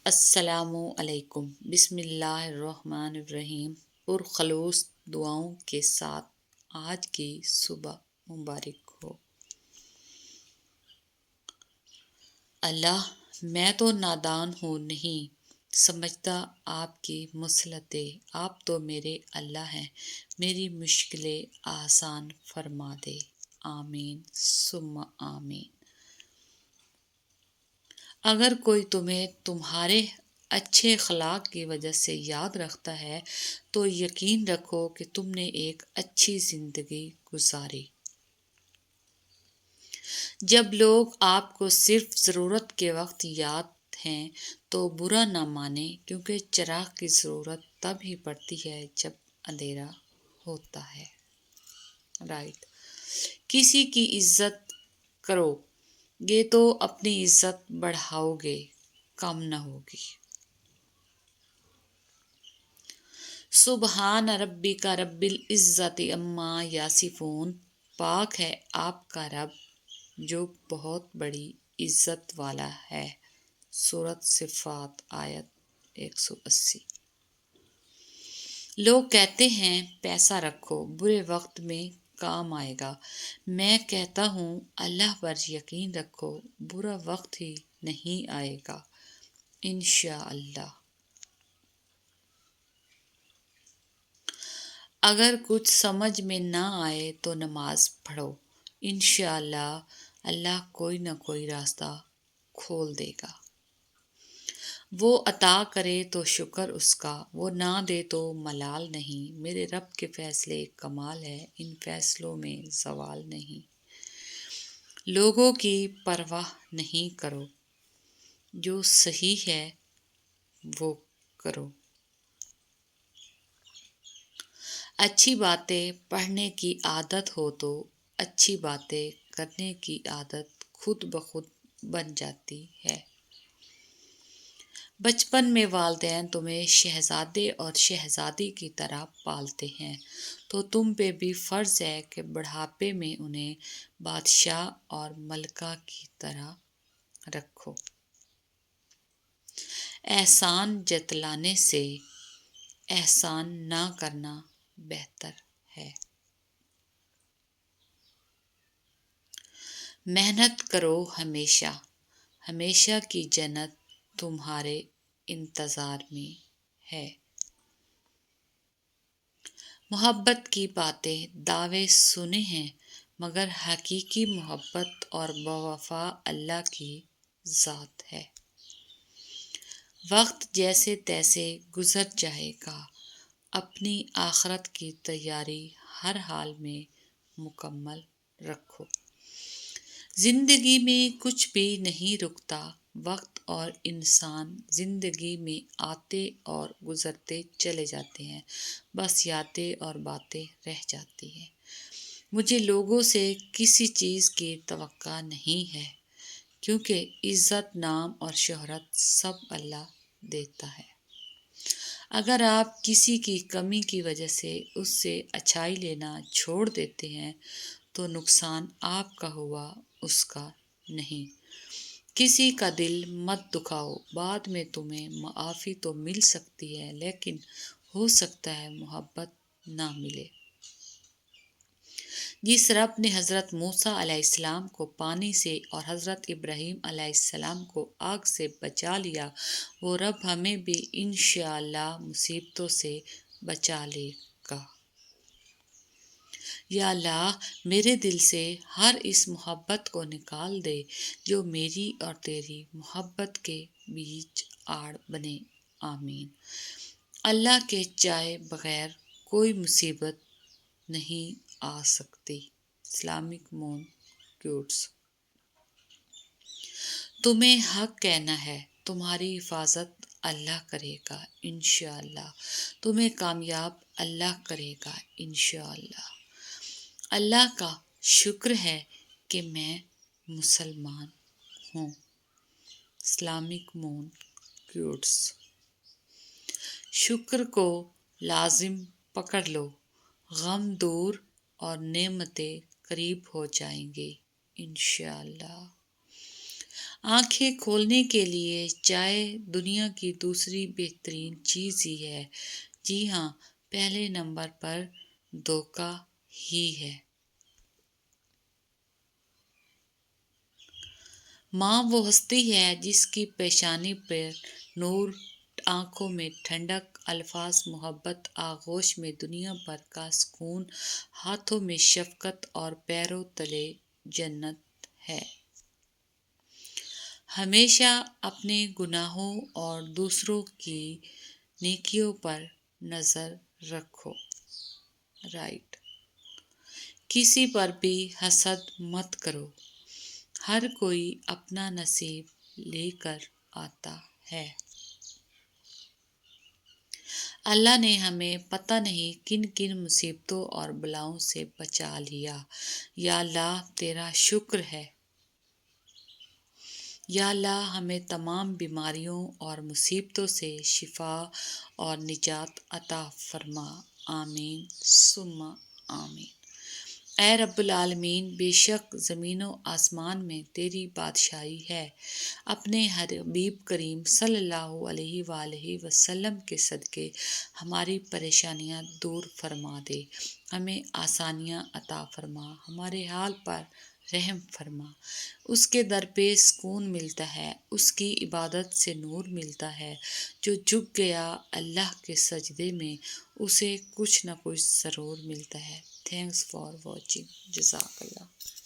السلام علیکم۔ بسم اللہ الرحمن الرحیم۔ پرخلوص دعاؤں کے ساتھ آج کی صبح مبارک ہو۔ اللہ، میں تو نادان ہوں، نہیں سمجھتا آپ کی مصلحتیں۔ آپ تو میرے اللہ ہیں، میری مشکلیں آسان فرما دے۔ آمین ثم آمین۔ اگر کوئی تمہیں تمہارے اچھے اخلاق کی وجہ سے یاد رکھتا ہے تو یقین رکھو کہ تم نے ایک اچھی زندگی گزاری۔ جب لوگ آپ کو صرف ضرورت کے وقت یاد ہیں تو برا نہ مانیں، کیونکہ چراغ کی ضرورت تب ہی پڑتی ہے جب اندھیرا ہوتا ہے۔ رائٹ۔ کسی کی عزت کرو گے تو اپنی عزت بڑھاؤ گے، کم نہ ہوگی۔ سبحان ربک رب العزت عما یصفون۔ پاک ہے آپ کا رب جو بہت بڑی عزت والا ہے۔ سورۃ صفات آیت 180۔ لوگ کہتے ہیں پیسہ رکھو، برے وقت میں کام آئے گا۔ میں کہتا ہوں اللہ پر یقین رکھو، برا وقت ہی نہیں آئے گا انشاءاللہ۔ اگر کچھ سمجھ میں نہ آئے تو نماز پڑھو، انشاءاللہ اللہ کوئی نہ کوئی راستہ کھول دے گا۔ وہ عطا کرے تو شکر اس کا، وہ نہ دے تو ملال نہیں۔ میرے رب کے فیصلے کمال ہے، ان فیصلوں میں زوال نہیں۔ لوگوں کی پرواہ نہیں کرو، جو صحیح ہے وہ کرو۔ اچھی باتیں پڑھنے کی عادت ہو تو اچھی باتیں کرنے کی عادت خود بخود بن جاتی ہے۔ بچپن میں والدین تمہیں شہزادے اور شہزادی کی طرح پالتے ہیں تو تم پہ بھی فرض ہے کہ بڑھاپے میں انہیں بادشاہ اور ملکہ کی طرح رکھو۔ احسان جتلانے سے احسان نہ کرنا بہتر ہے۔ محنت کرو ہمیشہ، ہمیشہ کی جنت تمہارے انتظار میں ہے۔ محبت کی باتیں دعوے سنے ہیں، مگر حقیقی محبت اور بوفا اللہ کی ذات ہے۔ وقت جیسے تیسے گزر جائے گا، اپنی آخرت کی تیاری ہر حال میں مکمل رکھو۔ زندگی میں کچھ بھی نہیں رکتا، وقت اور انسان زندگی میں آتے اور گزرتے چلے جاتے ہیں، بس یادیں اور باتیں رہ جاتی ہیں۔ مجھے لوگوں سے کسی چیز کی توقع نہیں ہے، کیونکہ عزت، نام اور شہرت سب اللہ دیتا ہے۔ اگر آپ کسی کی کمی کی وجہ سے اس سے اچھائی لینا چھوڑ دیتے ہیں تو نقصان آپ کا ہوا، اس کا نہیں۔ کسی کا دل مت دکھاؤ، بعد میں تمہیں معافی تو مل سکتی ہے، لیکن ہو سکتا ہے محبت نہ ملے۔ جس رب نے حضرت موسیٰ علیہ السلام کو پانی سے اور حضرت ابراہیم علیہ السلام کو آگ سے بچا لیا، وہ رب ہمیں بھی انشاءاللہ مصیبتوں سے بچا لے گا۔ یا اللہ، میرے دل سے ہر اس محبت کو نکال دے جو میری اور تیری محبت کے بیچ آڑ بنے۔ آمین۔ اللہ کے چاہے بغیر کوئی مصیبت نہیں آ سکتی۔ اسلامک مون کوٹس۔ تمہیں حق کہنا ہے، تمہاری حفاظت اللہ کرے گا انشاءاللہ۔ تمہیں کامیاب اللہ کرے گا انشاءاللہ۔ اللہ کا شکر ہے کہ میں مسلمان ہوں۔ اسلامک مون کوٹس۔ شکر کو لازم پکڑ لو، غم دور اور نعمتیں قریب ہو جائیں گی انشاءاللہ۔ آنکھیں کھولنے کے لیے چائے دنیا کی دوسری بہترین چیز ہی ہے۔ جی ہاں، پہلے نمبر پر دھوکہ ہی ہے۔ ماں وہ ہستی ہے جس کی پیشانی پر نور، آنکھوں میں ٹھنڈک، الفاظ محبت، آغوش میں دنیا بھر کا سکون، ہاتھوں میں شفقت اور پیروں تلے جنت ہے۔ ہمیشہ اپنے گناہوں اور دوسروں کی نیکیوں پر نظر رکھو۔ رائٹ۔ کسی پر بھی حسد مت کرو۔ ہر کوئی اپنا نصیب لے کر آتا ہے۔ اللہ نے ہمیں پتہ نہیں کن کن مصیبتوں اور بلاؤں سے بچا لیا۔ یا اللہ تیرا شکر ہے۔ یا اللہ ہمیں تمام بیماریوں اور مصیبتوں سے شفا اور نجات عطا فرما۔ آمین ثم آمین۔ اے رب العالمین، بے شک زمین و آسمان میں تیری بادشاہی ہے۔ اپنے حبیب کریم صلی اللہ علیہ وآلہ وسلم کے صدقے ہماری پریشانیاں دور فرما دے، ہمیں آسانیاں عطا فرما، ہمارے حال پر رحم فرما۔ اس کے در پہ سکون ملتا ہے، اس کی عبادت سے نور ملتا ہے۔ جو جھک گیا اللہ کے سجدے میں اسے کچھ نہ کچھ ضرور ملتا ہے۔ Thanks for watching. جزاک اللہ۔